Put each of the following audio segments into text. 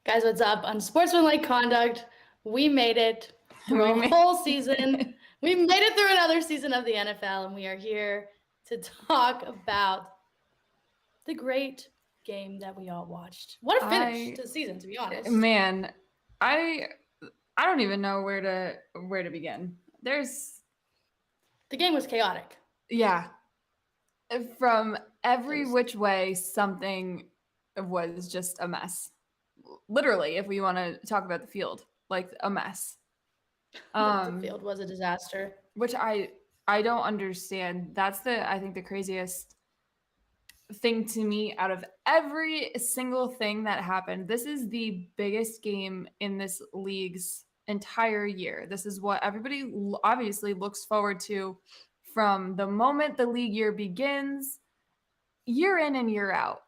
Guys, what's up? Unsportsmanlike conduct. We made it through a whole season. We made it through another season of the NFL, and we are here to talk about the great game that we all watched. What a finish to the season, to be honest. Man, I don't even know where to begin. The game was chaotic. Yeah. From every which way, something was just a mess. Literally, if we want to talk about the field, like a mess. The field was a disaster. Which I don't understand. That's I think the craziest thing to me out of every single thing that happened. This is the biggest game in this league's entire year. This is what everybody obviously looks forward to from the moment the league year begins, year in and year out.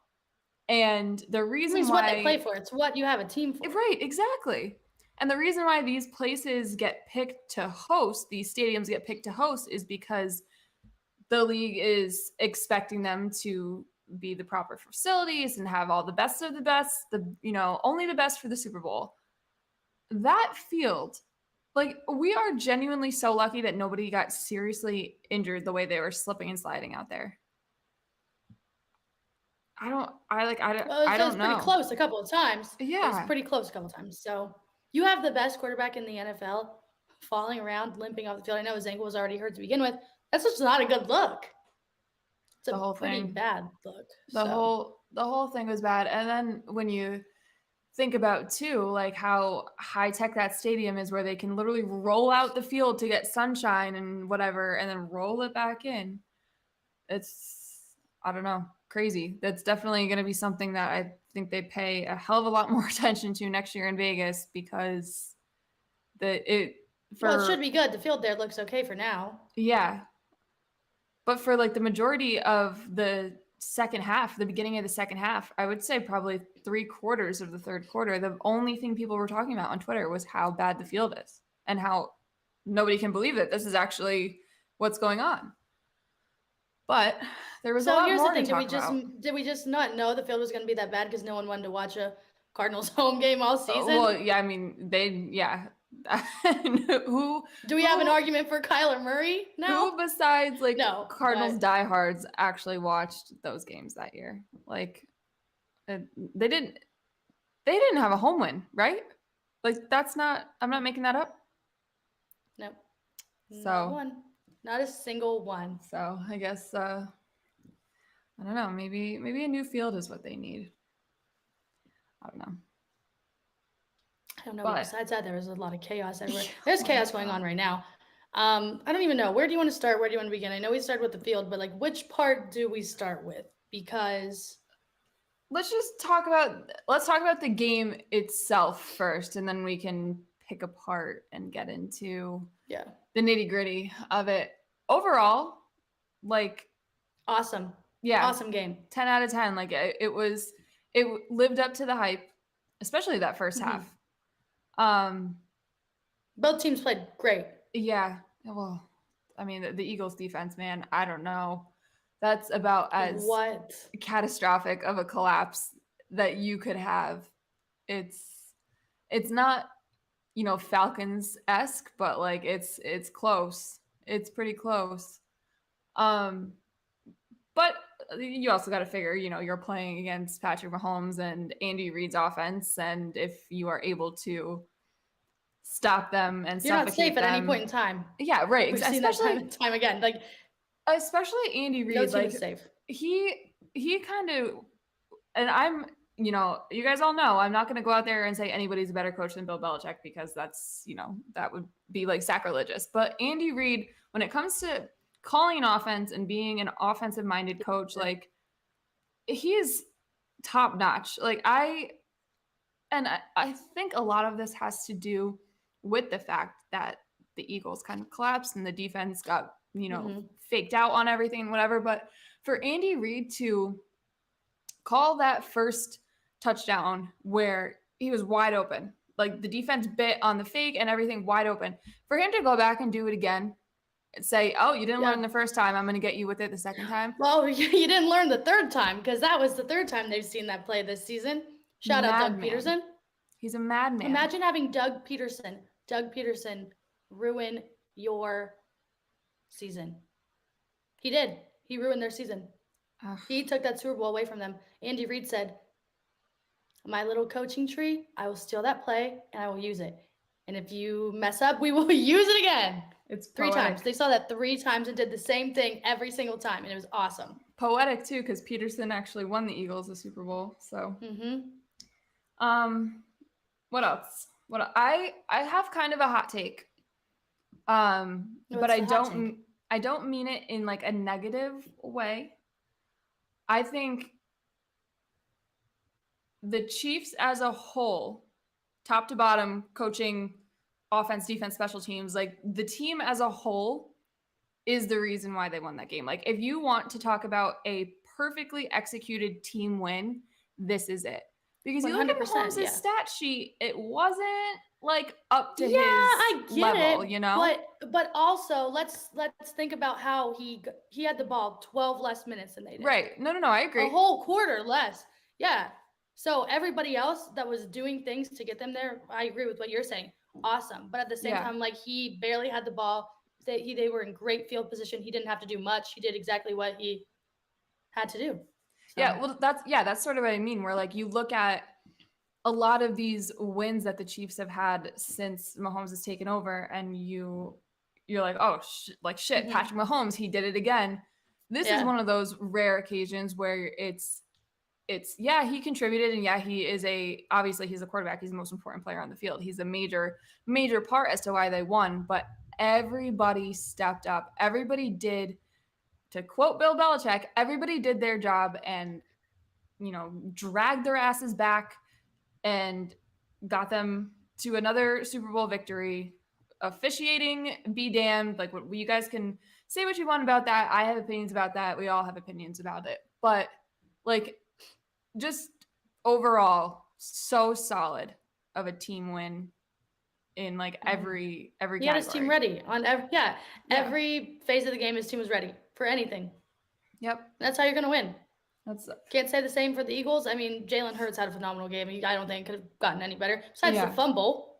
And the reason it's why what they play for. It's what you have a team for. Right, exactly. And the reason why these places get picked to host, these stadiums get picked to host, is because the league is expecting them to be the proper facilities and have all the best of the best, only the best for the Super Bowl. That field, we are genuinely so lucky that nobody got seriously injured the way they were slipping and sliding out there. I don't know. Pretty close a couple of times. Yeah. It was pretty close a couple of times. So you have the best quarterback in the NFL falling around, limping off the field. I know his ankle was already hurt to begin with. That's just not a good look. It's a pretty bad look. The whole thing was bad. And then when you think about too, like how high tech that stadium is, where they can literally roll out the field to get sunshine and whatever, and then roll it back in. It's, I don't know, crazy. That's definitely going to be something that I think they pay a hell of a lot more attention to next year in Vegas, because it should be good. The field there looks okay for now. Yeah. But for the majority of the second half, the beginning of the second half, I would say probably 3/4 of the third quarter, the only thing people were talking about on Twitter was how bad the field is and how nobody can believe that this is actually what's going on. But there was a lot more to talk about. Did we just not know the field was going to be that bad because no one wanted to watch a Cardinals home game all season? Well, yeah, I mean, who do we have an argument for Kyler Murray now? Who besides Cardinals diehards actually watched those games that year? They didn't have a home win, right? I'm not making that up. Nope. Not one. Not a single one. So I guess I don't know, maybe a new field is what they need. I don't know. But besides that, there was a lot of chaos everywhere. There's chaos going on right now. I don't even know. Where do you want to start? Where do you want to begin? I know we started with the field, but which part do we start with? Because let's talk about the game itself first, and then we can pick apart and get into the nitty-gritty of it. Overall, awesome. Yeah. Awesome game. 10 out of 10. It lived up to the hype, especially that first half. Both teams played great. Yeah. Well, I mean, the Eagles defense, man, I don't know. That's about as catastrophic of a collapse that you could have. It's not, Falcons-esque, but it's close. It's pretty close. But you also got to figure, you're playing against Patrick Mahomes and Andy Reid's offense, and if you are able to stop them and you're not safe at any point in time. Yeah, right. We've seen that time and time again. Especially Andy Reid. No team is safe. He kind of, and I'm, you guys all know, I'm not going to go out there and say anybody's a better coach than Bill Belichick, because that's, that would be sacrilegious. But Andy Reid, when it comes to calling an offense and being an offensive-minded coach, he is top-notch. I think a lot of this has to do with the fact that the Eagles kind of collapsed and the defense got, faked out on everything and whatever. But for Andy Reid to call that first touchdown where he was wide open, the defense bit on the fake and everything wide open, for him to go back and do it again and say, oh, you didn't learn the first time, I'm going to get you with it the second time. Well, you didn't learn the third time, because that was the third time they've seen that play this season. Shout out Doug Peterson. He's a madman. Imagine having Doug Peterson ruin your season. He did. He ruined their season. Ugh. He took that Super Bowl away from them. Andy Reid said, my little coaching tree, I will steal that play and I will use it. And if you mess up, we will use it again. It's poetic. 3 times. They saw that 3 times and did the same thing every single time. And it was awesome. Poetic too, because Peterson actually won the Eagles the Super Bowl. So, what else? I have kind of a hot take. But I don't mean it in like a negative way. I think the Chiefs as a whole, top to bottom, coaching, offense, defense, special teams, like the team as a whole is the reason why they won that game. Like if you want to talk about a perfectly executed team win, this is it. Because you look at Mahomes' stat sheet, it wasn't like up to his level, you know? But also let's think about how he had the ball 12 less minutes than they did. Right. No, I agree. A whole quarter less. Yeah. So everybody else that was doing things to get them there, I agree with what you're saying. Awesome. But at the same time, like he barely had the ball. They were in great field position. He didn't have to do much. He did exactly what he had to do. So. Yeah, well, that's sort of what I mean, where like you look at a lot of these wins that the Chiefs have had since Mahomes has taken over, and you're like, oh, shit, Patrick Mahomes, he did it again. This is one of those rare occasions where it's he contributed, and he is obviously he's a quarterback. He's the most important player on the field. He's a major part as to why they won, but everybody stepped up. Everybody did. To quote Bill Belichick, everybody did their job and, dragged their asses back and got them to another Super Bowl victory. Officiating, be damned. Like, you guys can say what you want about that. I have opinions about that. We all have opinions about it. But, like, just overall, so solid of a team win in, like, every category. He had his team ready. Every phase of the game, his team was ready. For anything. Yep. That's how you're going to win. Can't say the same for the Eagles. I mean, Jalen Hurts had a phenomenal game. I don't think could have gotten any better. Besides the fumble.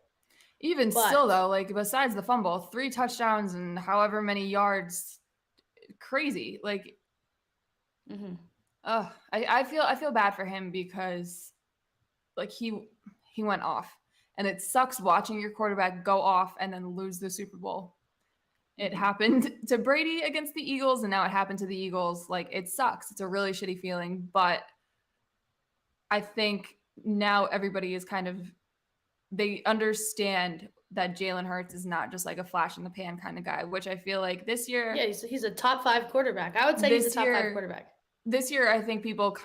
Still, though, like, besides the fumble, 3 touchdowns and however many yards. Crazy. Like, I feel bad for him because, like, he went off. And it sucks watching your quarterback go off and then lose the Super Bowl. It happened to Brady against the Eagles, and now it happened to the Eagles. Like, it sucks. It's a really shitty feeling, but I think now everybody is they understand that Jalen Hurts is not just like a flash in the pan kind of guy, which I feel like this year. Yeah, he's a top 5 quarterback. I would say he's a top 5 quarterback. This year, I think people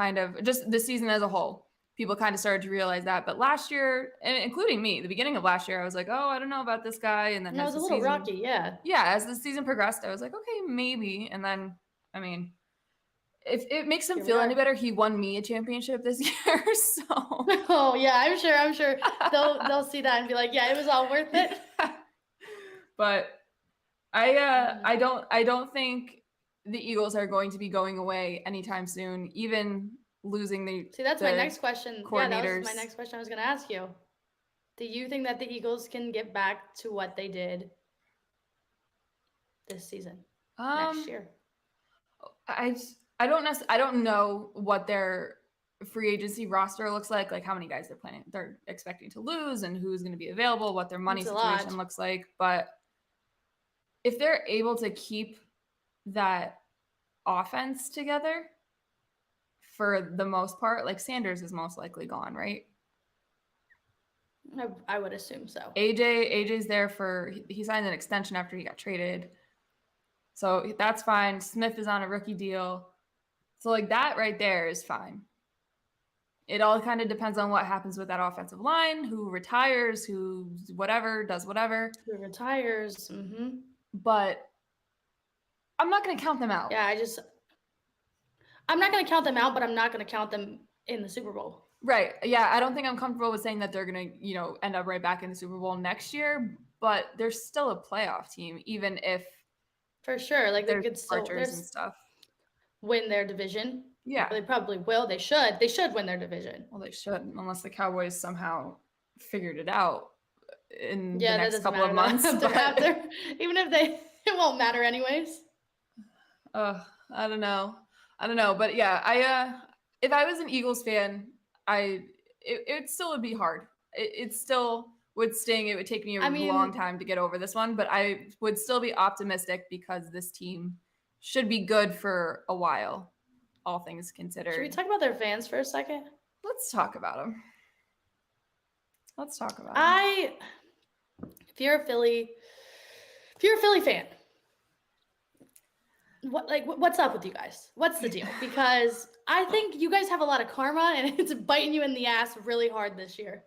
just this season as a whole, people kind of started to realize that. But last year, including me, the beginning of last year, I was like, oh, I don't know about this guy. And then it was a little rocky, yeah. Yeah, as the season progressed, I was like, okay, maybe. And then, I mean, if it makes him feel any better, he won me a championship this year. So. Oh, yeah, I'm sure they'll see that and be like, yeah, it was all worth it. But I don't think the Eagles are going to be going away anytime soon, even losing that's my next question. Yeah, that was my next question I was going to ask you. Do you think that the Eagles can get back to what they did this season, next year? I don't know what their free agency roster looks like how many guys they're expecting to lose and who's going to be available, what their money situation looks like. But if they're able to keep that offense together, for the most part, like Sanders is most likely gone, right? I would assume so. AJ's there he signed an extension after he got traded. So that's fine. Smith is on a rookie deal. So like that right there is fine. It all kind of depends on what happens with that offensive line, who retires, who does whatever. Who retires. But I'm not going to count them out. Yeah, I'm not going to count them out, but I'm not going to count them in the Super Bowl. Right. Yeah, I don't think I'm comfortable with saying that they're going to, end up right back in the Super Bowl next year, but they're still a playoff team, even if for sure, like they could still and stuff. Win their division. Yeah. They probably will. They should win their division. Well, they should, unless the Cowboys somehow figured it out in the that next doesn't couple of matter months. after, even if it won't matter anyways. I don't know. But yeah, if I was an Eagles fan, it still would be hard. It still would sting. It would take me a long time to get over this one, but I would still be optimistic because this team should be good for a while, all things considered. Should we talk about their fans for a second? Let's talk about them. If you're a Philly fan, what's up with you guys? What's the deal? Because I think you guys have a lot of karma and it's biting you in the ass really hard this year.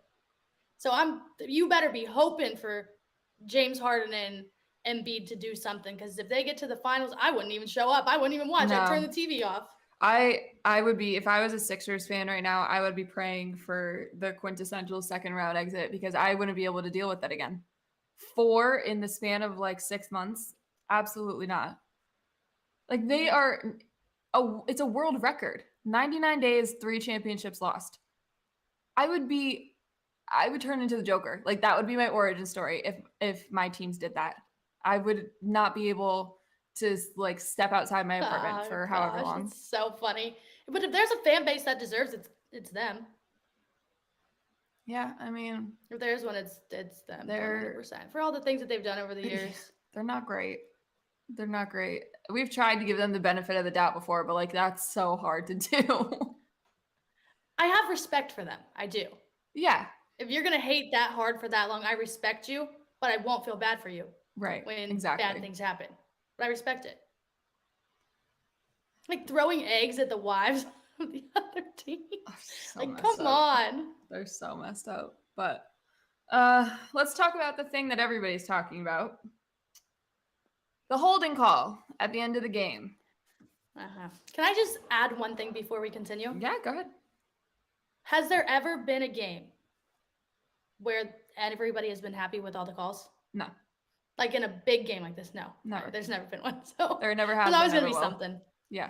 So you better be hoping for James Harden and Embiid to do something, because if they get to the finals, I wouldn't even show up. I wouldn't even watch. I'd turn the TV off. I would be, if I was a Sixers fan right now, I would be praying for the quintessential second round exit, because I wouldn't be able to deal with that again. 4 in the span of like 6 months? Absolutely not. Like it's a world record. 99 days, 3 championships lost. I would turn into the Joker. Like, that would be my origin story if my teams did that. I would not be able to like step outside my apartment for however long. It's so funny. But if there's a fan base that deserves it, it's them. Yeah, I mean, if there's one, it's them. 100%. For all the things that they've done over the years. They're not great. We've tried to give them the benefit of the doubt before, but like, that's so hard to do. I have respect for them. I do. Yeah. If you're going to hate that hard for that long, I respect you, but I won't feel bad for you. Right. When bad things happen. But I respect it. Like throwing eggs at the wives of the other team. Come on. They're so messed up. But let's talk about the thing that everybody's talking about. The holding call at the end of the game. Can I just add one thing before we continue? Yeah, go ahead. Has there ever been a game where everybody has been happy with all the calls? No. Like in a big game like this? No. Never. There's never been one. So there never has been. There's always going to be something. Yeah.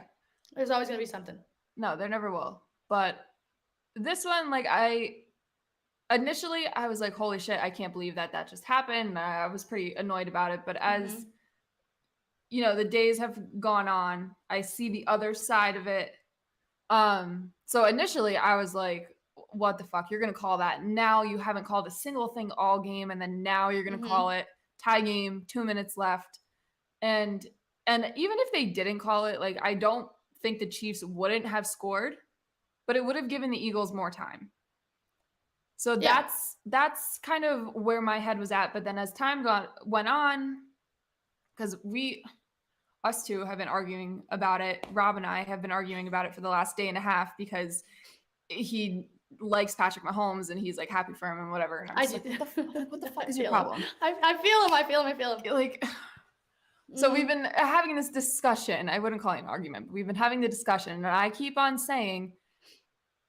There's always going to be something. No, there never will. But this one, like, initially I was like, holy shit, I can't believe that just happened. I was pretty annoyed about it. But as you know, the days have gone on, I see the other side of it. So initially I was like, what the fuck? You're going to call that. Now you haven't called a single thing all game. And then now you're going to call it tie game, 2 minutes left. And even if they didn't call it, like, I don't think the Chiefs wouldn't have scored, but it would have given the Eagles more time. So that's kind of where my head was at. But then as time went on, because us two have been arguing about it. Rob and I have been arguing about it for the last day and a half, because he likes Patrick Mahomes and he's like happy for him and whatever. And I'm just like, what the fuck is your problem? I feel him. Like, so we've been having this discussion. I wouldn't call it an argument, but we've been having the discussion. And I keep on saying,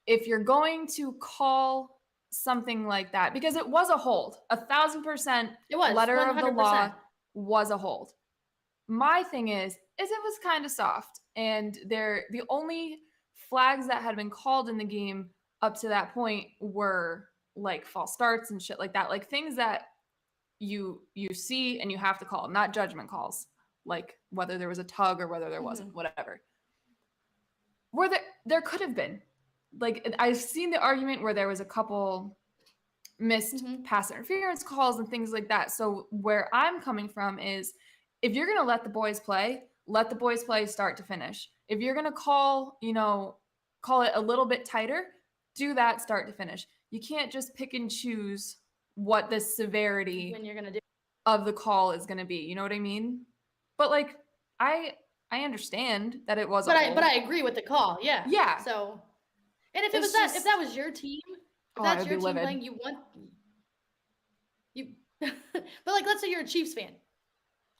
if you're going to call something like that, because it was a hold, 1,000%, it was letter 100%. of the law was a hold. My thing is it was kind of soft, and the only flags that had been called in the game up to that point were like false starts and shit like that, like things that you see and you have to call, not judgment calls, like whether there was a tug or whether there wasn't, whatever. Where there could have been, like, I've seen the argument where there was a couple missed pass interference calls and things like that. So where I'm coming from is, if you're going to let the boys play start to finish. If you're going to call it a little bit tighter, do that start to finish. You can't just pick and choose what the severity when you're going to do of the call is going to be. You know what I mean? But like, I understand that it was, but I agree with the call. Yeah. Yeah. So, and if if that was your team, if that's your team playing, but like, let's say you're a Chiefs fan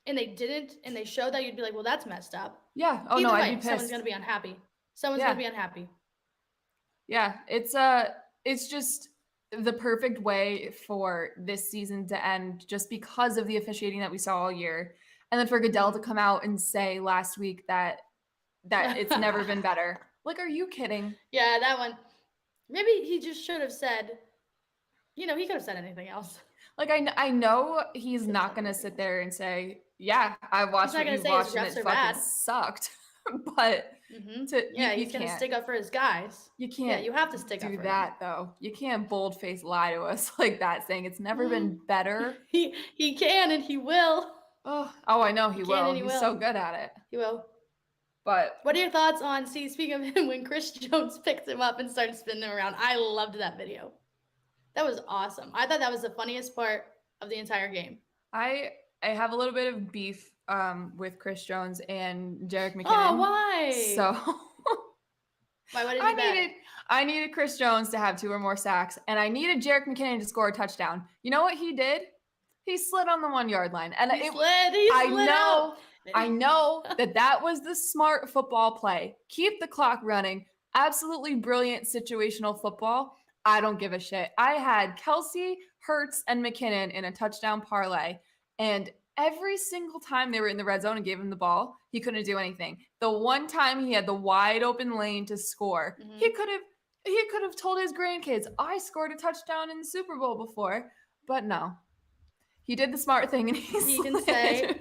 and they didn't, and they showed that, you'd be like, well, that's messed up. Yeah. Oh, no, I'd be pissed. Someone's going to be unhappy. Someone's going to be unhappy. Yeah. It's just the perfect way for this season to end, just because of the officiating that we saw all year. And then for Goodell to come out and say last week that it's never been better. Like, are you kidding? Yeah, that one. Maybe he just should have said, he could have said anything else. Like, I know he's not going to sit there and say, yeah, I watched what you watched and it fucking sucked. But he's you going to stick up for his guys. You can't. Yeah, you have to stick up for that, though. You can't bold-faced lie to us like that, saying it's never been better. He can and he will. Oh, I know he will. He's so good at it. He will. But what are your thoughts on, speaking of him, when Chris Jones picked him up and started spinning him around? I loved that video. That was awesome. I thought that was the funniest part of the entire game. I have a little bit of beef with Chris Jones and Jerick McKinnon. Oh, why? So why? What did you bet? I needed Chris Jones to have 2 or more sacks, and I needed Jerick McKinnon to score a touchdown. You know what he did? He slid on the 1-yard line, and he slid out. I know that was the smart football play. Keep the clock running. Absolutely brilliant situational football. I don't give a shit. I had Kelsey, Hurts, and McKinnon in a touchdown parlay, and every single time they were in the red zone and gave him the ball, he couldn't do anything. The one time he had the wide open lane to score, he could have told his grandkids, I scored a touchdown in the Super Bowl before, but no. He did the smart thing, and he can say,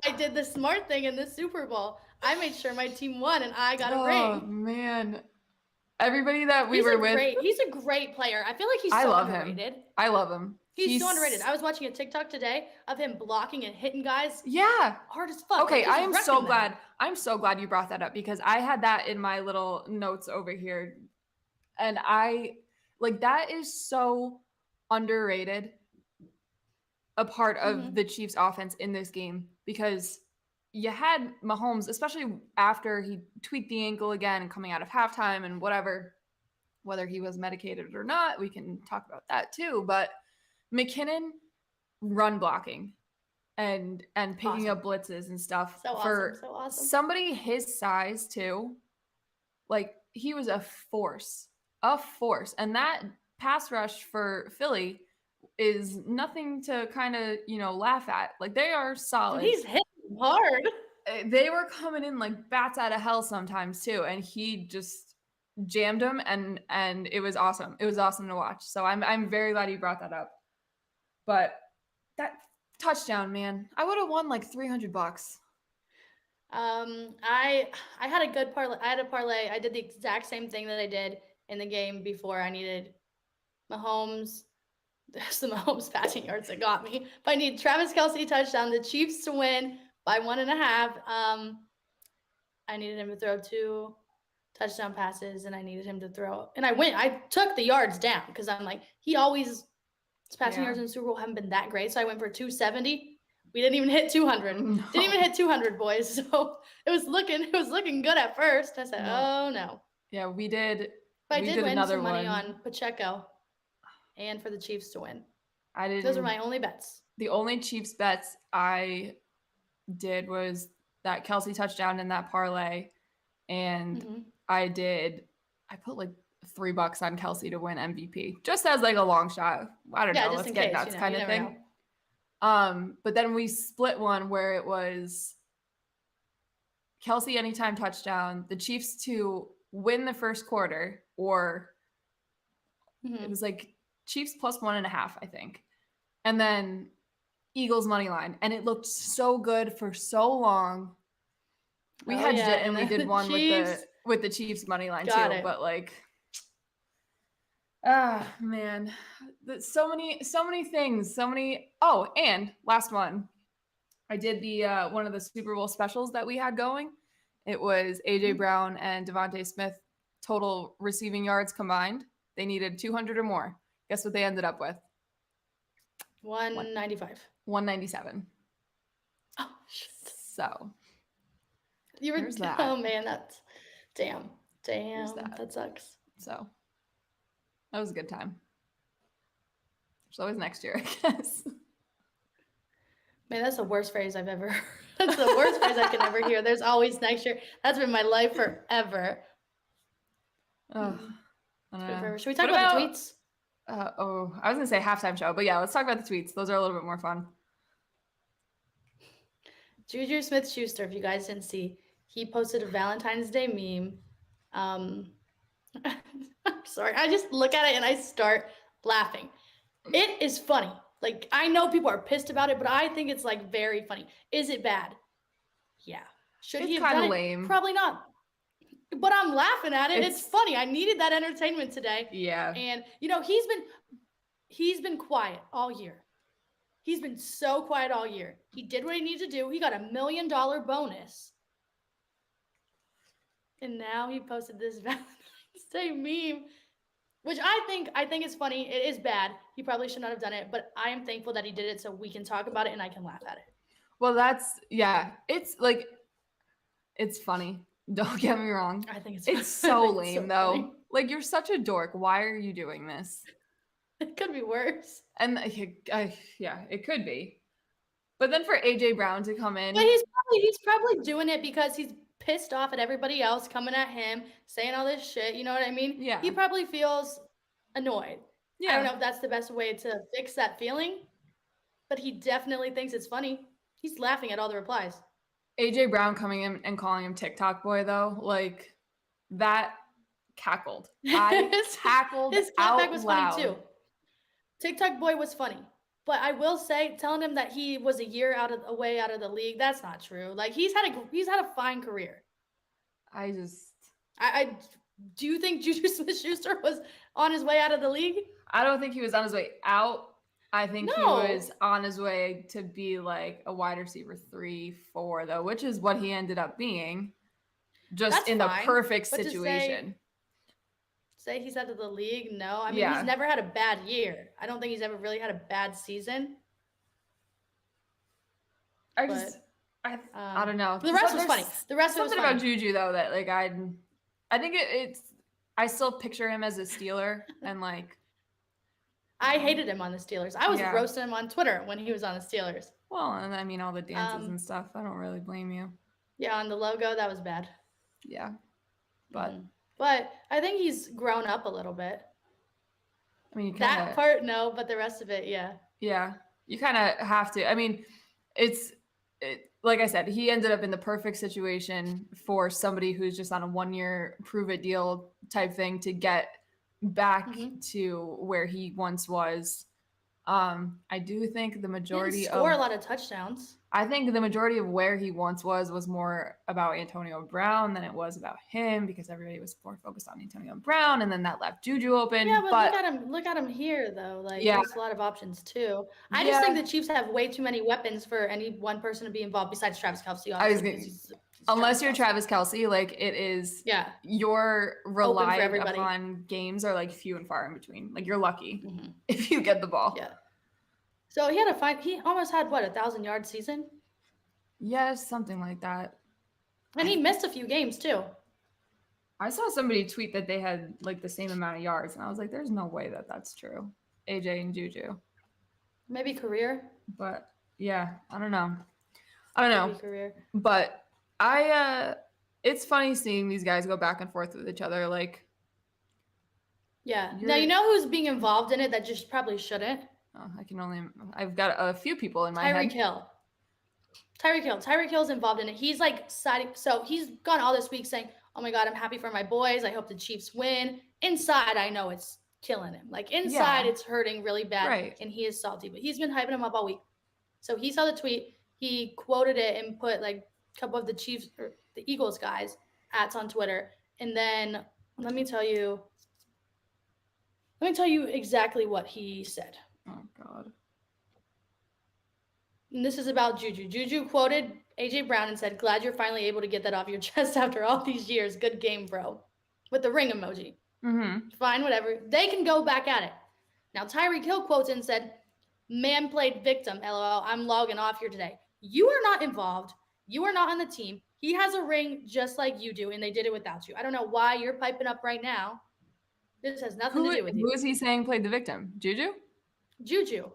I did the smart thing in the Super Bowl. I made sure my team won, and I got a ring. Oh, man. Everybody that we were with. He's a great player. I feel like he's so underrated. I love him. He's so underrated. I was watching a TikTok today of him blocking and hitting guys. Yeah. Hard as fuck. Okay, I am so glad. I'm so glad you brought that up, because I had that in my little notes over here. And that is so underrated, a part of the Chiefs offense in this game, because you had Mahomes, especially after he tweaked the ankle again and coming out of halftime and whatever, whether he was medicated or not, we can talk about that too. But McKinnon run blocking and picking up blitzes and stuff for somebody his size too. Like, he was a force. And that pass rush for Philly is nothing to kind of, laugh at. Like, they are solid. He's hitting hard. They were coming in like bats out of hell sometimes too, and he just jammed them, and it was awesome. It was awesome to watch. So I'm very glad you brought that up. But that touchdown, man, I would have won like $300. I had a good parlay. I had a parlay. I did the exact same thing that I did in the game before. I needed Mahomes. There's the Mahomes passing yards that got me. But I need Travis Kelce touchdown, the Chiefs to win by 1.5. I needed him to throw 2 touchdown passes, and I needed him to throw. And I took the yards down, because I'm like, his passing yards in the Super Bowl haven't been that great. So I went for 270. We didn't even hit 200. No. Didn't even hit 200, boys. So it was looking good at first. I said, oh no. Yeah, we did. But I did win some money on Pacheco and for the Chiefs to win. Those are my only bets. The only Chiefs bets I did was that Kelsey touchdown in that parlay. And I put like $3 on Kelsey to win MVP, just as like a long shot. I don't know. Let's get nuts kind of thing. But then we split one where it was Kelsey anytime touchdown, the Chiefs to win the first quarter, or it was like Chiefs plus 1.5, I think. And then Eagles money line. And it looked so good for so long. We hedged it, and we did one with the Chiefs money line too. But like, man, so many things, Oh, and last one, I did the one of the Super Bowl specials that we had going. It was AJ Brown and Devontae Smith total receiving yards combined. They needed 200 or more. Guess what they ended up with? 195. 197. Oh shit. So you were that. Oh man, that's damn. That sucks. So that was a good time. There's always next year, I guess. Man, that's the worst phrase I've ever heard. That's the worst phrase I can ever hear. There's always next year. That's been my life forever. Oh, Should we talk about the tweets? I was going to say halftime show, but yeah, let's talk about the tweets. Those are a little bit more fun. Juju Smith-Schuster, if you guys didn't see, he posted a Valentine's Day meme. I'm sorry. I just look at it and I start laughing. It is funny. Like, I know people are pissed about it, but I think it's like very funny. Is it bad? Yeah. Should he It's have kind done of it? lame. Probably not. But I'm laughing at it. It's funny. I needed that entertainment today. Yeah. And he's been quiet all year. He's been so quiet all year. He did what he needed to do. He got $1 million bonus. And now he posted this Valentine's Day meme, which I think is funny. It is bad. He probably should not have done it, but I am thankful that he did it so we can talk about it and I can laugh at it. Well, it's like, it's funny. Don't get me wrong. I think it's so lame it's so though. funny. Like, you're such a dork. Why are you doing this? It could be worse. And yeah, it could be. But then for AJ Brown to come in, but he's probably doing it because he's pissed off at everybody else coming at him, saying all this shit. You know what I mean? Yeah. He probably feels annoyed. Yeah. I don't know if that's the best way to fix that feeling, but he definitely thinks it's funny. He's laughing at all the replies. AJ Brown coming in and calling him TikTok boy though, like that cackled. I cackled his out clapback was loud. funny too. TikTok boy was funny. But I will say, telling him that he was a year away out of the league, that's not true. Like, he's had a fine career. I do you think Juju Smith-Schuster was on his way out of the league? I don't think he was on his way out. I think he was on his way to be like a wide receiver 3, 4 though, which is what he ended up being. Just that's in fine, the perfect situation. Say he's out of the league? No. I mean, he's never had a bad year. I don't think he's ever really had a bad season. I don't know. The rest was funny. The rest was something about Juju though that like I think it's I still picture him as a Steeler and like I hated him on the Steelers. I was roasting him on Twitter when he was on the Steelers. Well, and I mean all the dances and stuff. I don't really blame you. Yeah, on the logo, that was bad. Yeah. But I think he's grown up a little bit. I mean, that part, no, but the rest of it, yeah. Yeah, you kind of have to. I mean, like I said, he ended up in the perfect situation for somebody who's just on a 1-year prove-it deal type thing to get back to where he once was. I do think the majority score a lot of touchdowns. I think the majority of where he once was more about Antonio Brown than it was about him because everybody was more focused on Antonio Brown, and then that left Juju open. Yeah, but look at him here though. Like there's a lot of options too. I just think the Chiefs have way too many weapons for any one person to be involved besides Travis Kelce. Unless you're Travis Kelce, like it is. Yeah. Your relied upon games are like few and far in between. Like you're lucky if you get the ball. Yeah. So he almost had 1,000-yard season? Yes, something like that. And he missed a few games too. I saw somebody tweet that they had like the same amount of yards, and I was like, there's no way that that's true. AJ and Juju. Maybe career. But yeah, I don't know. Maybe career. But it's funny seeing these guys go back and forth with each other. Like, yeah. Now you know who's being involved in it that just probably shouldn't. I've got a few people in my head. Tyreek Hill's involved in it. He's like so he's gone all this week saying, oh my God, I'm happy for my boys. I hope the Chiefs win. Inside, I know it's killing him. Like inside, it's hurting really bad. Right. And he is salty, but he's been hyping him up all week. So he saw the tweet. He quoted it and put like a couple of the Chiefs or the Eagles guys @ on Twitter. And then let me tell you exactly what he said. Oh, God. And this is about Juju. Juju quoted AJ Brown and said, glad you're finally able to get that off your chest after all these years. Good game, bro. With the ring emoji. Fine, whatever. They can go back at it. Now, Tyreek Hill quotes and said, man played victim, LOL. I'm logging off here today. You are not involved. You are not on the team. He has a ring just like you do, and they did it without you. I don't know why you're piping up right now. This has nothing to do with you. Who is he saying played the victim? Juju? Juju.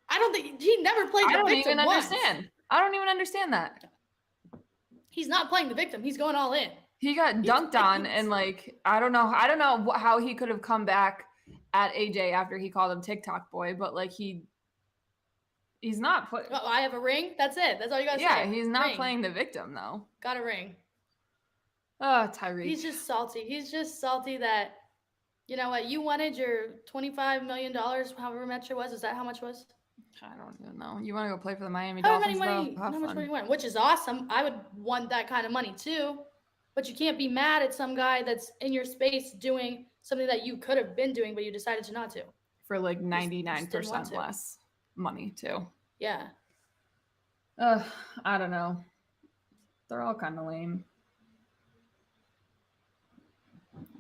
I don't think he never played the victim. I don't even understand that. He's not playing the victim. He's going all in. He got dunked on, and like I don't know how he could have come back at AJ after he called him TikTok boy, but like he's not playing. Oh, I have a ring. That's it. That's all you gotta say. Yeah, he's not playing the victim though. Got a ring. Oh, Tyreek. He's just salty. He's just salty that You know what? You wanted your $25 million, however much it was. Is that how much it was? I don't even know. You want to go play for the Miami How Dolphins, though? how much money you want? Which is awesome. I would want that kind of money too. But you can't be mad at some guy that's in your space doing something that you could have been doing, but you decided to not to. For like 99% less money too. Yeah. I don't know. They're all kind of lame.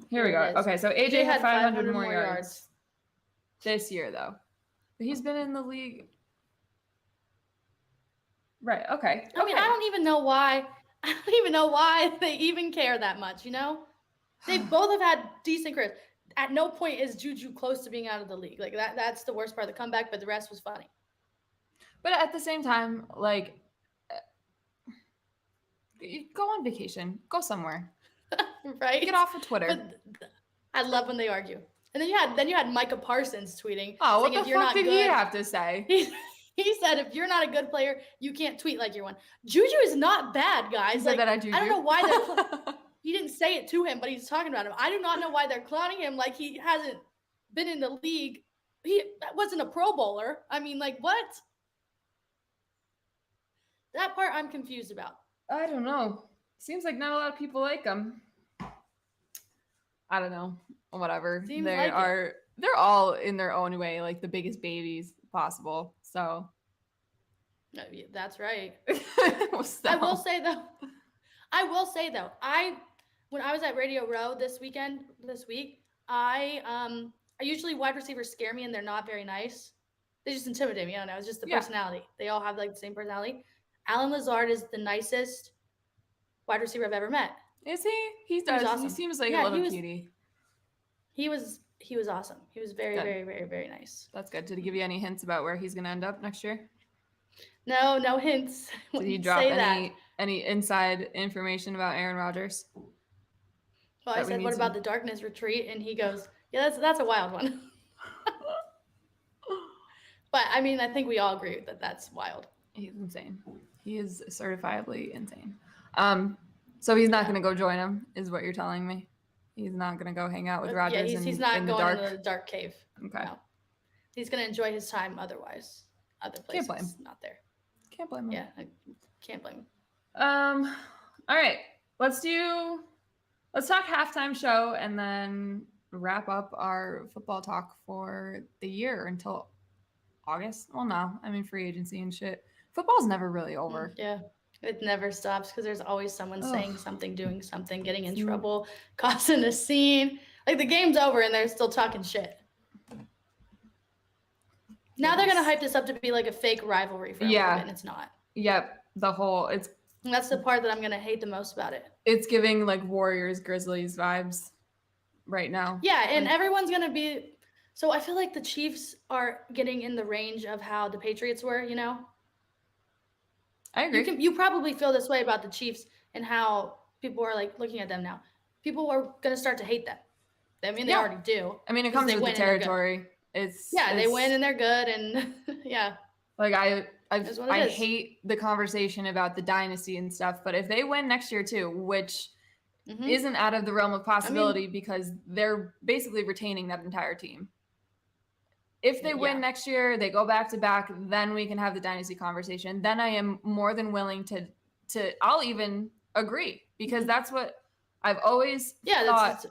Here we go. Okay, so AJ had 500 more yards this year, though. But he's been in the league. Right, okay. I mean, I don't even know why. I don't even know why they even care that much, you know? They both have had decent careers. At no point is Juju close to being out of the league. Like, that's the worst part of the comeback, but the rest was funny. But at the same time, like, go on vacation. Go somewhere. Right? Get off of Twitter. But I love when they argue. And then you had Micah Parsons tweeting. Oh, what the fuck did he have to say? He said, if you're not a good player, you can't tweet like you're one. Juju is not bad, guys. Like, I don't know why they're he didn't say it to him, but he's talking about him. I do not know why they're clowning him like he hasn't been in the league. He wasn't a Pro Bowler. I mean, like, what? That part I'm confused about. I don't know. Seems like not a lot of people like him. I don't know. Whatever. They're all in their own way, like the biggest babies possible. So that's right. So. I will say though, when I was at Radio Row this week, I usually wide receivers scare me and they're not very nice. They just intimidate me. I don't know. It's just the personality. They all have like the same personality. Allen Lazard is the nicest wide receiver I've ever met. Is he? He does. Awesome. He seems like a little cutie. He was awesome. He was very, very, very, very nice. That's good. Did he give you any hints about where he's going to end up next year? No hints. Did he drop any inside information about Aaron Rodgers? Well, I said, what about the darkness retreat? And he goes, yeah, that's a wild one. But, I mean, I think we all agree that that's wild. He's insane. He is certifiably insane. So he's not going to go join him, is what you're telling me? He's not going to go hang out with Rodgers he's not in going the dark? into the dark cave. Okay. No. He's going to enjoy his time otherwise. Other places, can't blame. Not there. Can't blame him. Yeah, I can't blame him. All right. Let's talk halftime show and then wrap up our football talk for the year until August. Well, no. I mean, free agency and shit. Football's never really over. Yeah. It never stops because there's always someone saying something, doing something, getting in trouble, causing a scene. Like the game's over and they're still talking shit. Now they're going to hype this up to be like a fake rivalry for a little bit, and it's not. Yep. That's the part that I'm going to hate the most about it. It's giving like Warriors, Grizzlies vibes right now. Yeah, and everyone's going to be – so I feel like the Chiefs are getting in the range of how the Patriots were, you know? I agree. You probably feel this way about the Chiefs and how people are like looking at them now. People are going to start to hate them. I mean, they already do. I mean, it comes with the territory. They win and they're good, and yeah. Like I hate the conversation about the dynasty and stuff, but if they win next year too, which isn't out of the realm of possibility because they're basically retaining that entire team. If they win next year, they go back to back, then we can have the dynasty conversation. Then I am more than willing to I'll even agree because that's what I've always thought.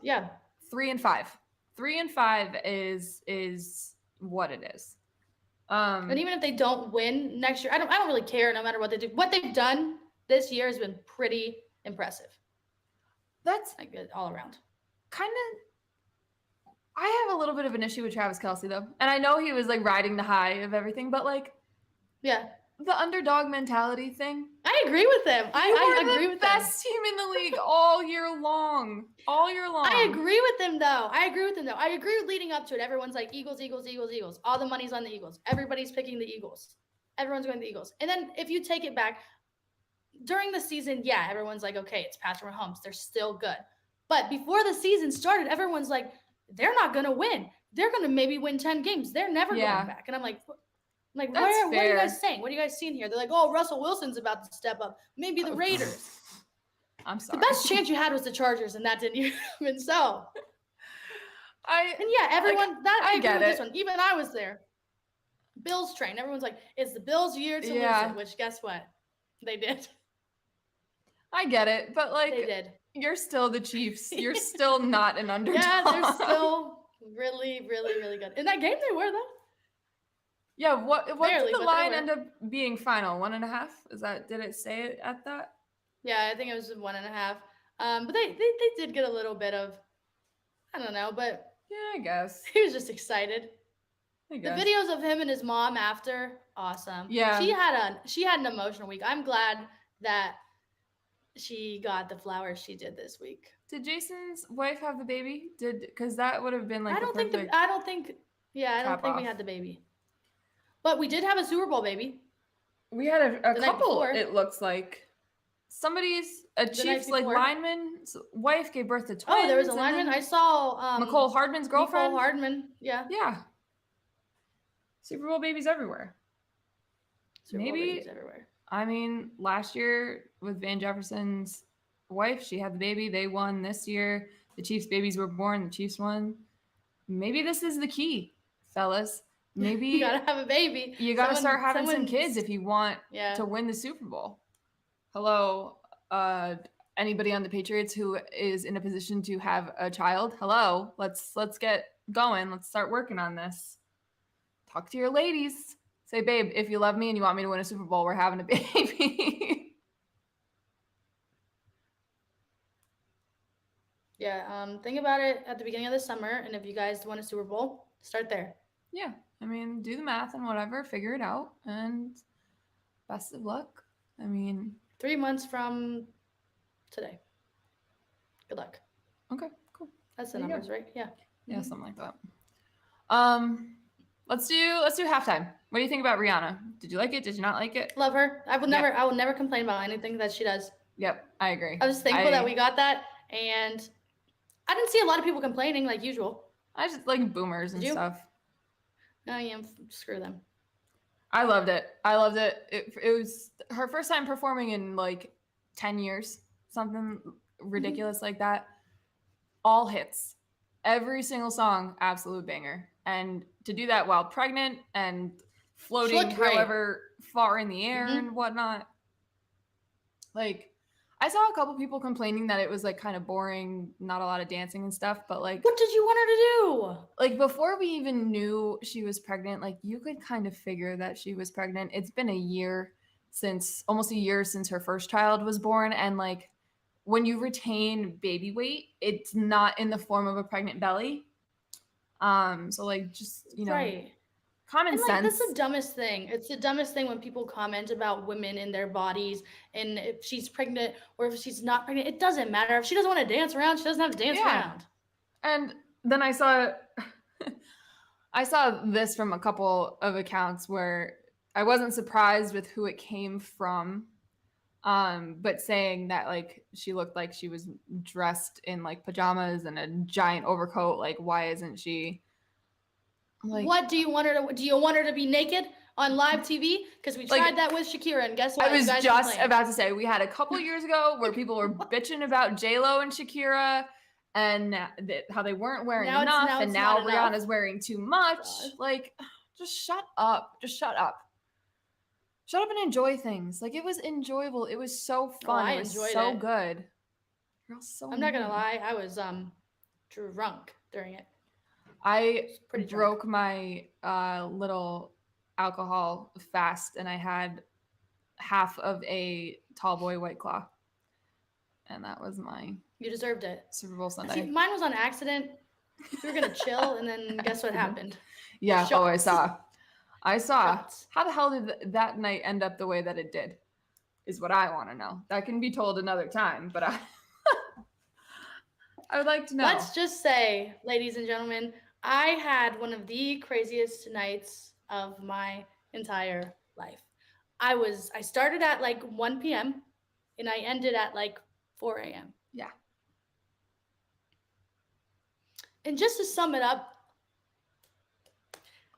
3 and 5. 3 and 5 is what it is. And even if they don't win next year, I don't really care no matter what they do. What they've done this year has been pretty impressive. That's like good all around. Kind of. I have a little bit of an issue with Travis Kelce though, and I know he was like riding the high of everything, but like, the underdog mentality thing. I agree with them. I agree with them. Best team in the league all year long. All year long. I agree with them though. I agree with leading up to it. Everyone's like Eagles, Eagles, Eagles, Eagles. All the money's on the Eagles. Everybody's picking the Eagles. Everyone's going to the Eagles. And then if you take it back, during the season, everyone's like, okay, it's Patrick Mahomes. They're still good. But before the season started, everyone's like, they're not going to win. They're going to maybe win 10 games. They're never going back. And I'm like, what are you guys saying? What are you guys seeing here? They're like, oh, Russell Wilson's about to step up. Maybe the Raiders. I'm sorry. The best chance you had was the Chargers, and that didn't even so. everyone I get it. This one. Even I was there. Bills train. Everyone's like, it's the Bills' year to lose it. Which guess what? They did. I get it, but like they did. You're still the Chiefs. You're still not an underdog. Yeah, they're still really, really, really good. In that game, they were though. Yeah, what did the line end up being final? 1.5? Did it say it at that? Yeah, I think it was 1.5. But they did get a little bit of, I don't know, but yeah, I guess he was just excited. The videos of him and his mom after, awesome. Yeah, she had an emotional week. I'm glad that she got the flowers she did this week. Did Jason's wife have the baby? Because that would have been like I don't think we had the baby. But we did have a Super Bowl baby. We had a couple, it looks like. A Chiefs like lineman's wife gave birth to twins. Oh, there was a lineman. I saw Nicole Hardman's girlfriend. Nicole Hardman, yeah. Yeah. Super Bowl babies everywhere. Babies everywhere. I mean, last year with Van Jefferson's wife, she had the baby. They won this year. The Chiefs' babies were born. The Chiefs won. Maybe this is the key, fellas. Maybe you gotta have a baby. You gotta start having some kids if you want to win the Super Bowl. Hello, anybody on the Patriots who is in a position to have a child? Hello, let's get going. Let's start working on this. Talk to your ladies. Say, babe, if you love me and you want me to win a Super Bowl, we're having a baby. Yeah, think about it at the beginning of the summer, and if you guys want a Super Bowl, start there. Yeah, I mean, do the math and whatever, figure it out, and best of luck. I mean, 3 months from today. Good luck. Okay, cool. That's the numbers, right? Yeah. Yeah, something like that. Let's do halftime. What do you think about Rihanna? Did you like it? Did you not like it? Love her. I will never complain about anything that she does. Yep, I agree. I was thankful that we got that, and I didn't see a lot of people complaining like usual. I just like boomers and stuff. Oh yeah, screw them. I loved it. It was her first time performing in like 10 years, something ridiculous like that. All hits. Every single song, absolute banger. And to do that while pregnant and floating however far in the air and whatnot. Like, I saw a couple people complaining that it was like kind of boring, not a lot of dancing and stuff, but like, what did you want her to do? Like, before we even knew she was pregnant, like, you could kind of figure that she was pregnant. It's been almost a year since her first child was born. And like, when you retain baby weight, it's not in the form of a pregnant belly. So like, just, common sense. That's the dumbest thing. It's the dumbest thing when people comment about women and their bodies and if she's pregnant or if she's not pregnant. It doesn't matter. If she doesn't want to dance around, she doesn't have to dance around. And then I saw this from a couple of accounts where I wasn't surprised with who it came from. But saying that like she looked like she was dressed in like pajamas and a giant overcoat, like why isn't she like, what do you want her to do? You want her to be naked on live TV? Because we tried that with Shakira, and guess what? I was just about to say we had a couple years ago where people were bitching about J-Lo and Shakira and how they weren't wearing enough, and now Rihanna's wearing too much. Like, just shut up. Shut up and enjoy things. Like, it was enjoyable. It was so fun. It was so good. I'm not gonna lie, I was drunk during it. I broke my little alcohol fast, and I had half of a tall boy White Claw, and that was my. You deserved it. Super Bowl Sunday. See, mine was on accident. We were gonna chill, and then guess what happened? Yeah. Oh, I saw. Shots. How the hell did that night end up the way that it did? Is what I want to know. That can be told another time, but I would like to know. Let's just say, ladies and gentlemen, I had one of the craziest nights of my entire life. I started at like 1 p.m. and I ended at like 4 a.m. Yeah. And just to sum it up,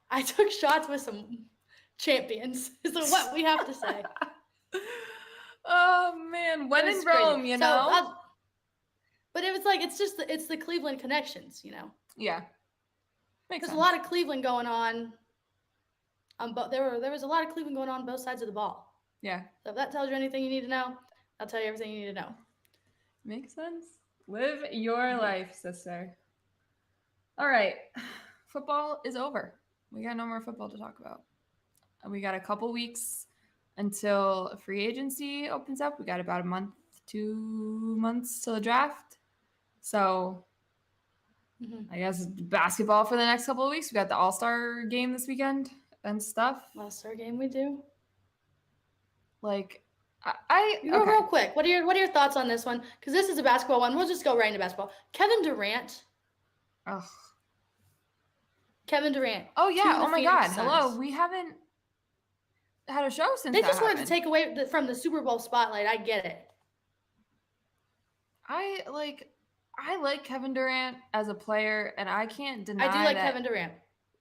I took shots with some champions, is what we have to say. Oh man, when in Rome, you know. But it was like it's the Cleveland connections, Yeah. There's a lot of Cleveland going on. There was a lot of Cleveland going on both sides of the ball. Yeah. So if that tells you anything you need to know, I'll tell you everything you need to know. Makes sense. Live your life, sister. All right. Football is over. We got no more football to talk about. We got a couple weeks until free agency opens up. We got about a month, 2 months till the draft. So I guess basketball for the next couple of weeks. We got the All-Star game this weekend and stuff. All-Star game we do. Like, real quick. What are your thoughts on this one? Because this is a basketball one. We'll just go right into basketball. Kevin Durant. Ugh. Kevin Durant. Oh yeah. Oh my God. Suns. Hello. We haven't had a show since. They just wanted to take away from the Super Bowl spotlight. I get it. I like Kevin Durant as a player, and I can't deny I do like Kevin Durant.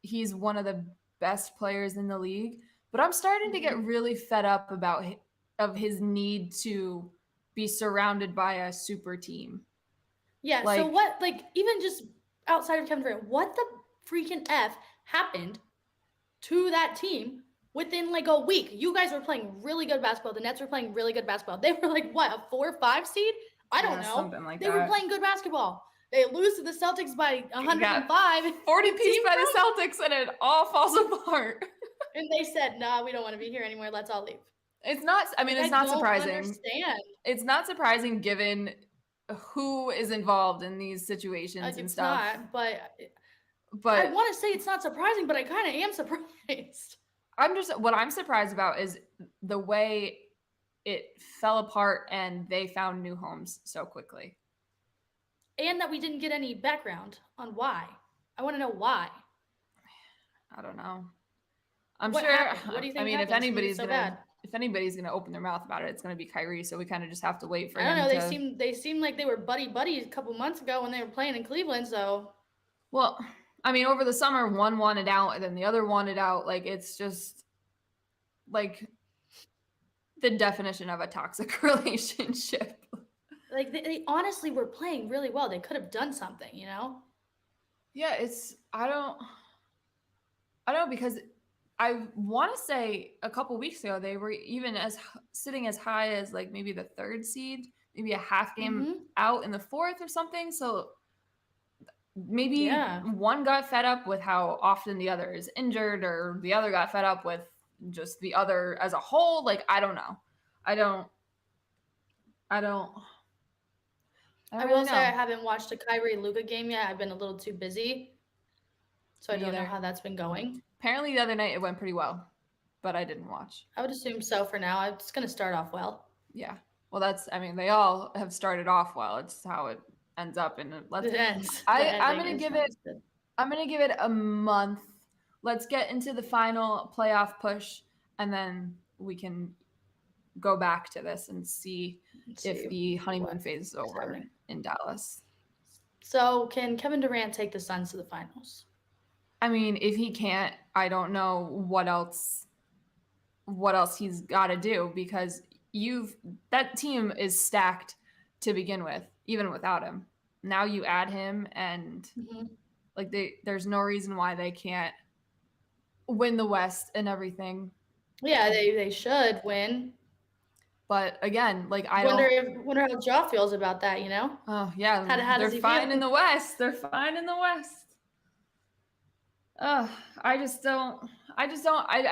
He's one of the best players in the league, but I'm starting to get really fed up of his need to be surrounded by a super team. Yeah, so what, even just outside of Kevin Durant, what the freaking F happened to that team within a week? You guys were playing really good basketball. The Nets were playing really good basketball. They were a 4 or 5 seed? I don't know. Something like they were playing good basketball. They lose to the Celtics by 105. 40 piece by the Celtics, and it all falls apart. And they said, "Nah, we don't want to be here anymore. Let's all leave." It's not. I mean, it's not surprising. Understand. It's not surprising given who is involved in these situations and stuff. It's not, but I want to say it's not surprising, but I kind of am surprised. What I'm surprised about is the way it fell apart and they found new homes so quickly. And that we didn't get any background on why. I want to know why. I don't know. I'm sure. Happened? What do you think? I mean, if anybody's gonna open their mouth about it, it's gonna be Kyrie. So we kind of just have to wait for him. I don't know. They seemed like they were buddy a couple months ago when they were playing in Cleveland. So, well, I mean, over the summer, one wanted out, and then the other wanted out. It's just the definition of a toxic relationship. They honestly were playing really well. They could have done something, Yeah, I don't know, because I want to say a couple weeks ago they were even sitting as high as maybe the 3rd seed, maybe a half game out in the 4th or something. So maybe one got fed up with how often the other is injured, or the other got fed up with just the other as a whole. I don't know. I will say I haven't watched a Kyrie Luka game yet. I've been a little too busy, so I don't know how that's been going. Apparently the other night it went pretty well, but I didn't watch. I would assume so for now. It's going to start off well. Yeah. Well, they all have started off well. It's how it ends up. And I'm going to give it a month. Let's get into the final playoff push, and then we can go back to this and see if the honeymoon phase is over in Dallas. So can Kevin Durant take the Suns to the finals? I mean, if he can't, I don't know what else he's got to do, because that team is stacked to begin with, even without him. Now you add him, and there's no reason why they can't win the West and everything. Yeah, they should win. But again, I wonder how Ja feels about that, Oh yeah, how they're fine in the West. They're fine in the West. I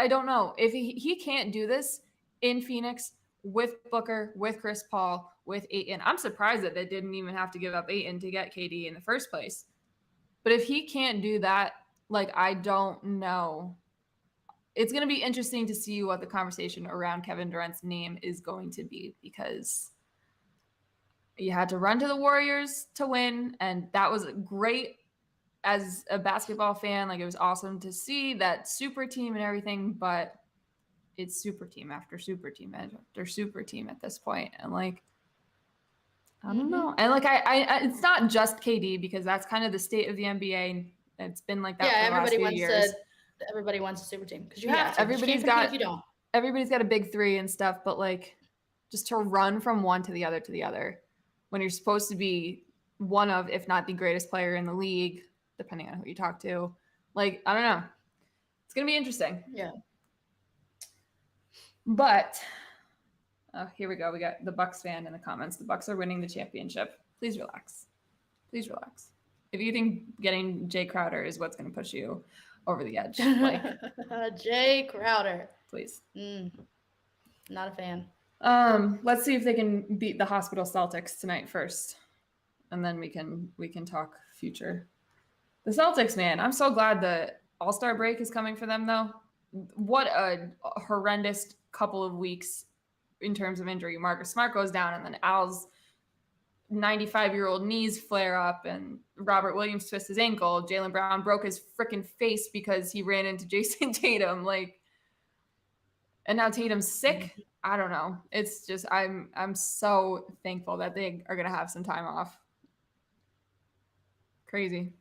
don't know if he can't do this in Phoenix with Booker, with Chris Paul, with Ayton. I'm surprised that they didn't even have to give up Ayton to get KD in the first place. But if he can't do that, I don't know. It's going to be interesting to see what the conversation around Kevin Durant's name is going to be, because you had to run to the Warriors to win, and that was great as a basketball fan. It was awesome to see that super team and everything, but it's super team after super team after super team at this point. And I don't know. And I it's not just KD, because that's kind of the state of the NBA. It's been like that for the last few years. Everybody wants a super team, because you have to. Everybody's got a big three and stuff, but just to run from one to the other when you're supposed to be one of, if not the greatest player in the league, depending on who you talk to, Like, I don't know. It's going to be interesting. Yeah. But here we go. We got the Bucks fan in the comments. The Bucks are winning the championship. Please relax. Please relax. If you think getting Jay Crowder is what's going to push you over the edge, like Jay Crowder, please. Not a fan. Let's see if they can beat the Hospital Celtics tonight first, and then we can talk future. The Celtics, man, I'm so glad the All-Star break is coming for them, though. What a horrendous couple of weeks in terms of injury. Marcus Smart goes down, and then Al's 95-year-old knees flare up, and Robert Williams twists his ankle. Jaylen Brown broke his freaking face because he ran into Jason Tatum. Like, and now Tatum's sick. I don't know. It's just I'm so thankful that they are gonna have some time off. Crazy.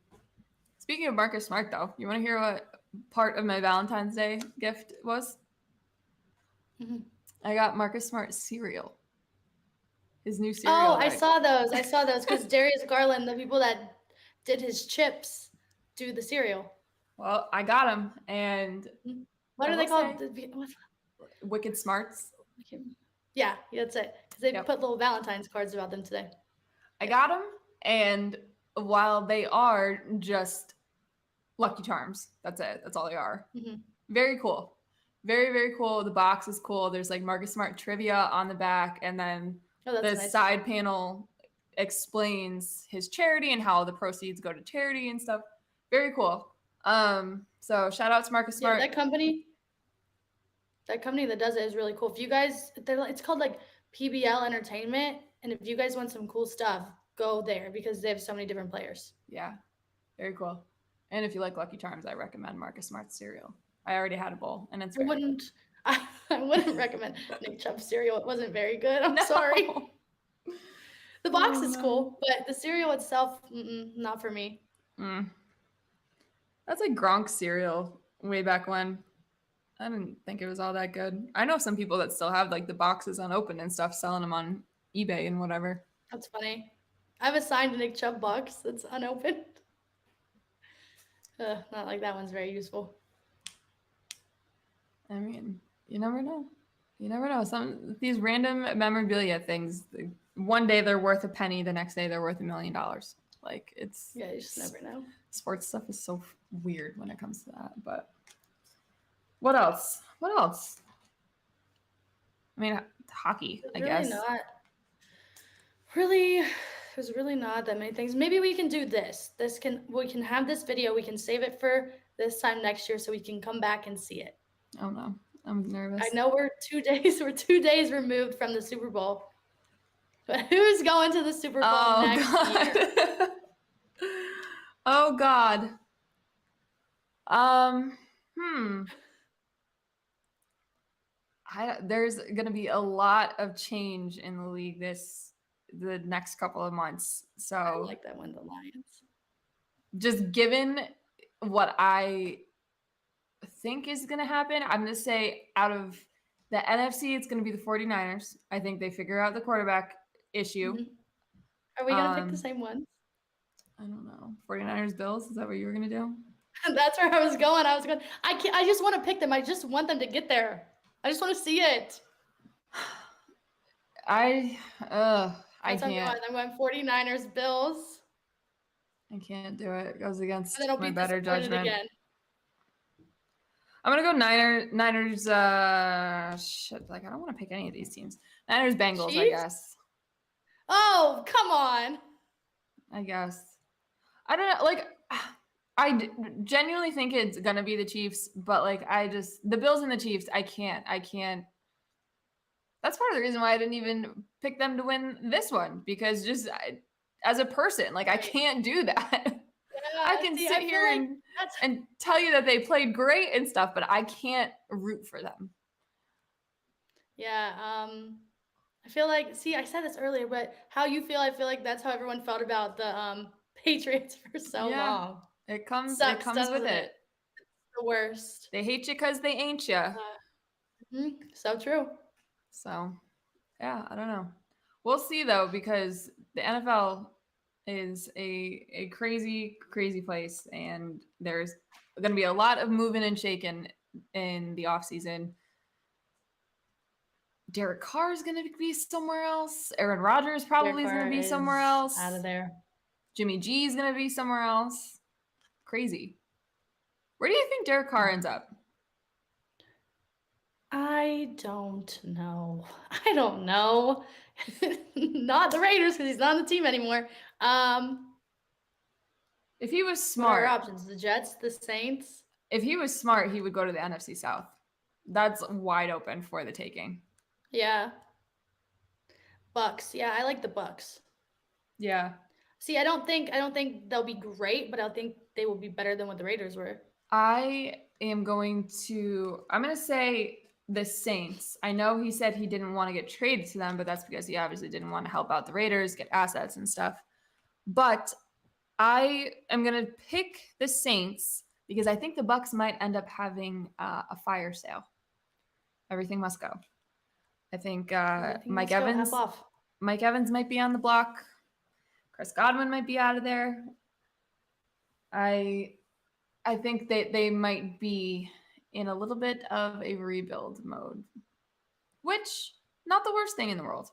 Speaking of Marcus Smart, though, you want to hear what part of my Valentine's Day gift was? Mm-hmm. I got Marcus Smart cereal. His new cereal. Oh, I saw those because Darius Garland, the people that did his chips, do the cereal. Well, I got him, and what are they called? Wicked Smarts. Yeah, that's it. Because they put little Valentine's cards about them today. I got them, and while they are just Lucky Charms, that's it. That's all they are. Mm-hmm. Very cool. Very, very cool. The box is cool. There's like Marcus Smart trivia on the back, and then the side panel explains his charity and how the proceeds go to charity and stuff. Very cool. So shout out to Marcus Smart. Yeah, that company that does it is really cool. If you guys, it's called like PBL Entertainment, and if you guys want some cool stuff, go there because they have so many different players. Yeah, very cool. And if you like Lucky Charms, I recommend Marcus Smart's cereal. I already had a bowl, and it's great. I wouldn't recommend Nick Chubb's cereal. It wasn't very good. I'm sorry. The box is cool, but the cereal itself, not for me. That's like Gronk's cereal way back when. I didn't think it was all that good. I know some people that still have like the boxes unopened and stuff, selling them on eBay and whatever. That's funny. I have a signed Nick Chubb box that's unopened. Not like that one's very useful. I mean, you never know. You never know. Some these random memorabilia things. One day they're worth a penny. The next day they're worth $1 million. Like it's. Yeah, you just never know. Sports stuff is so weird when it comes to that. But what else? What else? I mean, hockey. I guess. There's really not that many things. Maybe we can do this. We can have this video. We can save it for this time next year so we can come back and see it. Oh no, I'm nervous. I know we're 2 days removed from the Super Bowl. But who's going to the Super Bowl next year? Oh God. There's gonna be a lot of change in the league the next couple of months. So I like that one, the Lions. Just given what I think is going to happen, I'm going to say out of the NFC, it's going to be the 49ers. I think they figure out the quarterback issue. Mm-hmm. Are we going to pick the same ones? I don't know. 49ers, Bills? Is that what you were going to do? That's where I was going. I just want to pick them. I just want them to get there. I just want to see it. I can't. I'm going 49ers, Bills. I can't do it. It goes against my better judgment. Again. I'm going to go Niners. Shit, like I don't want to pick any of these teams. Niners, Bengals, Chiefs? I guess. Oh, come on. I guess. I don't know. Like, I genuinely think it's going to be the Chiefs, but like the Bills and the Chiefs, I can't. That's part of the reason why I didn't even pick them to win this one, because just as a person, like I can't do that. Yeah, I can sit here and tell you that they played great and stuff, but I can't root for them. Yeah. I feel like, I said this earlier, but how you feel, I feel like that's how everyone felt about the Patriots for so long. It comes with it. It's the worst. They hate you because they ain't you. So true. So, yeah, I don't know. We'll see, though, because the NFL is a crazy, crazy place, and there's going to be a lot of moving and shaking in the offseason. Derek Carr is going to be somewhere else. Aaron Rodgers probably is going to be somewhere else. Out of there. Jimmy G is going to be somewhere else. Crazy. Where do you think Derek Carr ends up? I don't know. Not the Raiders because he's not on the team anymore. If he was What are smart, our options? The Jets, the Saints. if he was smart, he would go to the NFC South. That's wide open for the taking. Yeah. Bucks. Yeah, I like the Bucks. Yeah. See, I don't think they'll be great, but I think they will be better than what the Raiders were. I'm going to say the Saints. I know he said he didn't want to get traded to them, but that's because he obviously didn't want to help out the Raiders, get assets and stuff. But I am going to pick the Saints because I think the Bucks might end up having a fire sale. Everything must go. I think Mike Evans might be on the block. Chris Godwin might be out of there. I think they might be in a little bit of a rebuild mode, which not the worst thing in the world.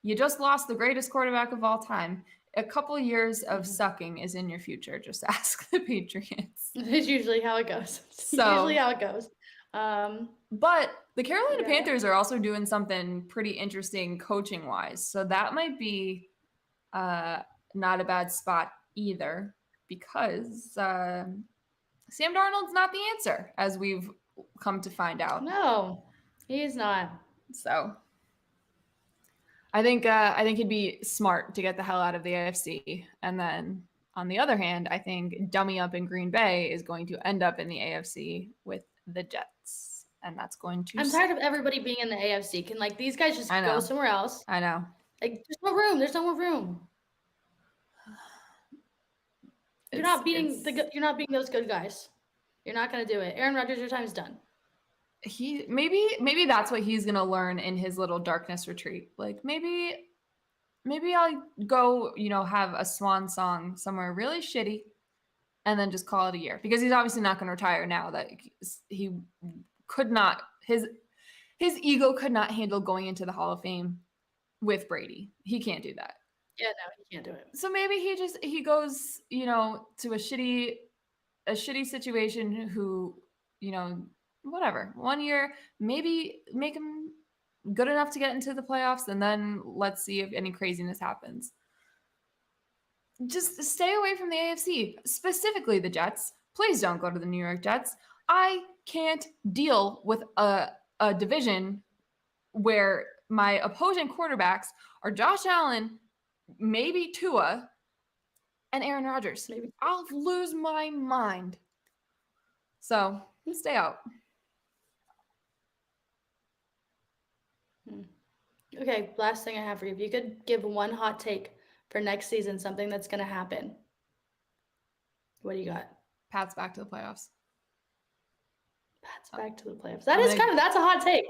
You just lost the greatest quarterback of all time. A couple years of sucking is in your future. Just ask the Patriots. It's usually how it goes. But the Carolina Panthers are also doing something pretty interesting coaching wise. So that might be not a bad spot either, because Sam Darnold's not the answer, as we've come to find out. No, he is not. So I think he'd be smart to get the hell out of the AFC. And then on the other hand, I think dummy up in Green Bay is going to end up in the AFC with the Jets. And that's going to... I'm tired of everybody being in the AFC. Can these guys just go somewhere else? I know. There's no room. There's no more room. You're not beating those good guys. You're not going to do it. Aaron Rodgers, your time's done. Maybe that's what he's going to learn in his little darkness retreat. Maybe I'll go, have a swan song somewhere really shitty and then just call it a year, because he's obviously not going to retire now. That he could not, his ego could not handle going into the Hall of Fame with Brady. He can't do that. Yeah, no, he can't do it. So maybe he goes, to a shitty situation who, whatever. 1 year, maybe make him good enough to get into the playoffs, and then let's see if any craziness happens. Just stay away from the AFC, specifically the Jets. Please don't go to the New York Jets. I can't deal with a division where my opposing quarterbacks are Josh Allen, maybe Tua, and Aaron Rodgers. I'll lose my mind. So stay out. Okay, last thing I have for you. If you could give one hot take for next season, something that's going to happen, what do you got? Pats back to the playoffs. Pats back to the playoffs. That's a hot take.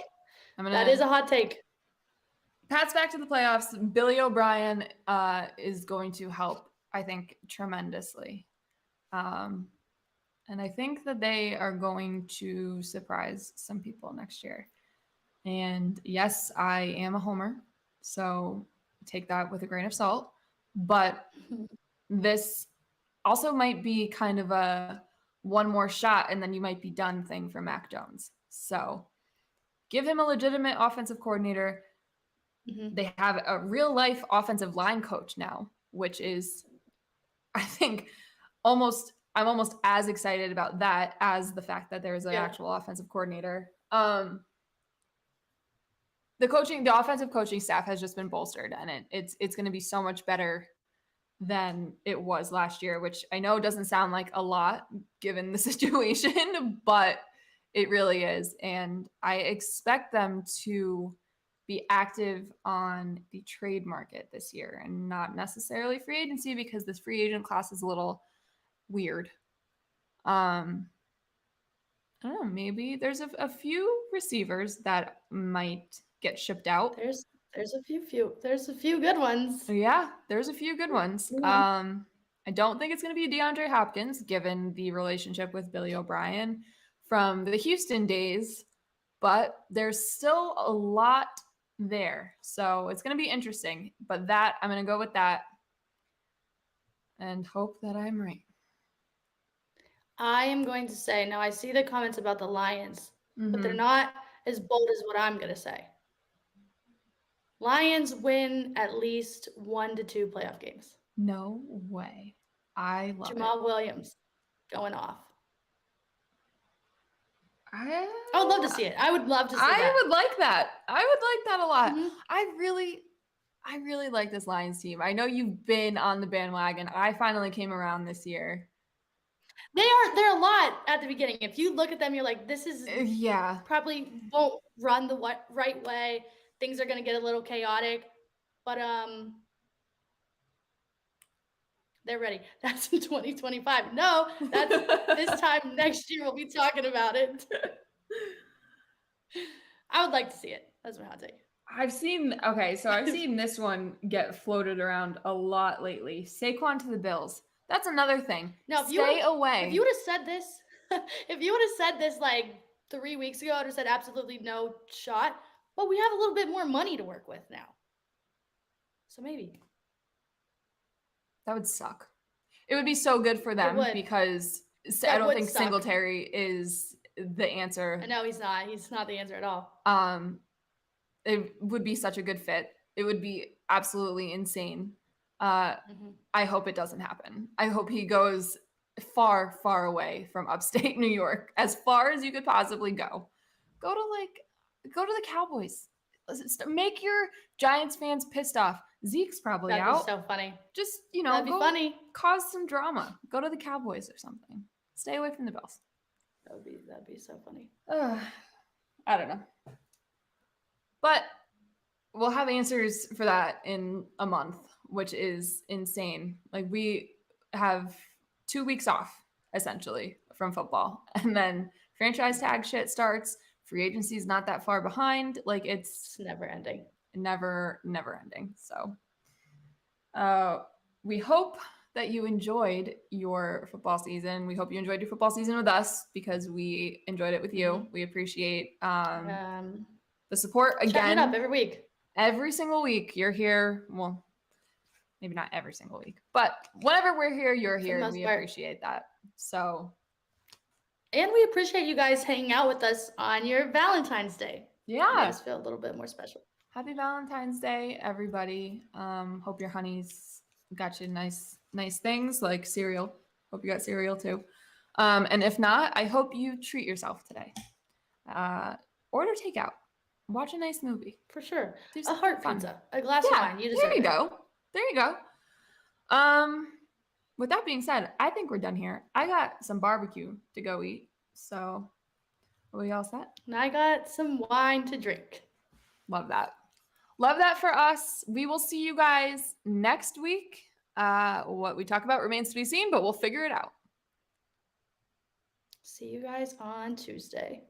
That is a hot take. Pats back to the playoffs. Billy O'Brien is going to help, I think, tremendously. And I think that they are going to surprise some people next year. And yes, I am a homer, so take that with a grain of salt. But this also might be kind of a one more shot and then you might be done thing for Mac Jones. So give him a legitimate offensive coordinator. Mm-hmm. They have a real life offensive line coach now, which is, I think, I'm almost as excited about that as the fact that there's an actual offensive coordinator. The offensive coaching staff has just been bolstered, and it's going to be so much better than it was last year, which I know doesn't sound like a lot given the situation, but it really is. And I expect them to be active on the trade market this year and not necessarily free agency, because this free agent class is a little weird. I don't know, maybe there's a few receivers that might get shipped out. There's a few good ones. Yeah, there's a few good ones. I don't think it's going to be DeAndre Hopkins, given the relationship with Billy O'Brien from the Houston days, but there's still a lot there. So it's going to be interesting. But that, I'm going to go with that and hope that I'm right. I am going to say, now I see the comments about the Lions, but they're Mhm. not as bold as what I'm going to say. Lions win at least 1 to 2 playoff games. No way. I love Jamal Williams going off. I would love to see it. I would love to see that. I would like that. I would like that a lot. Mhm. I really like this Lions team. I know you've been on the bandwagon. I finally came around this year. They're a lot at the beginning. If you look at them, you're like, this is Yeah. probably won't run the right way. Things are going to get a little chaotic, but they're ready. That's in 2025. No, that's this time next year we'll be talking about it. I would like to see it. That's my hot take. I've seen this one get floated around a lot lately. Saquon to the Bills. That's another thing. No, Stay away. If you would have said this, like 3 weeks ago, I would have said absolutely no shot. But we have a little bit more money to work with now. So maybe. That would suck. It would be so good for them because I don't think Singletary is the answer. I know he's not. He's not the answer at all. It would be such a good fit. It would be absolutely insane. I hope it doesn't happen. I hope he goes far, far away from upstate New York, as far as you could possibly go. Go to the Cowboys. Make your Giants fans pissed off. Zeke's probably That'd out. That'd be so funny. Just, that'd be funny. Cause some drama. Go to the Cowboys or something. Stay away from the Bills. That'd be so funny. I don't know. But we'll have answers for that in a month, which is insane. Like, we have 2 weeks off, essentially, from football. And then franchise tag shit starts. Free agency is not that far behind. Like, it's never ending. Never ending. So we hope that you enjoyed your football season. We hope you enjoyed your football season with us because we enjoyed it with you. We appreciate the support again. Chatting it up every week. Every single week you're here. Well, maybe not every single week, but whenever we're here, you're here, and we appreciate that. So, and we appreciate you guys hanging out with us on your Valentine's Day. Yeah, you guys feel a little bit more special. Happy Valentine's Day, everybody. Hope your honeys got you nice things like cereal. Hope you got cereal too. And if not, I hope you treat yourself today. Order takeout. Watch a nice movie. For sure. A heart pizza. A glass of wine. You deserve There you go. With that being said, I think we're done here. I got some barbecue to go eat. So are we all set? And I got some wine to drink. Love that. Love that for us. We will see you guys next week. What we talk about remains to be seen, but we'll figure it out. See you guys on Tuesday.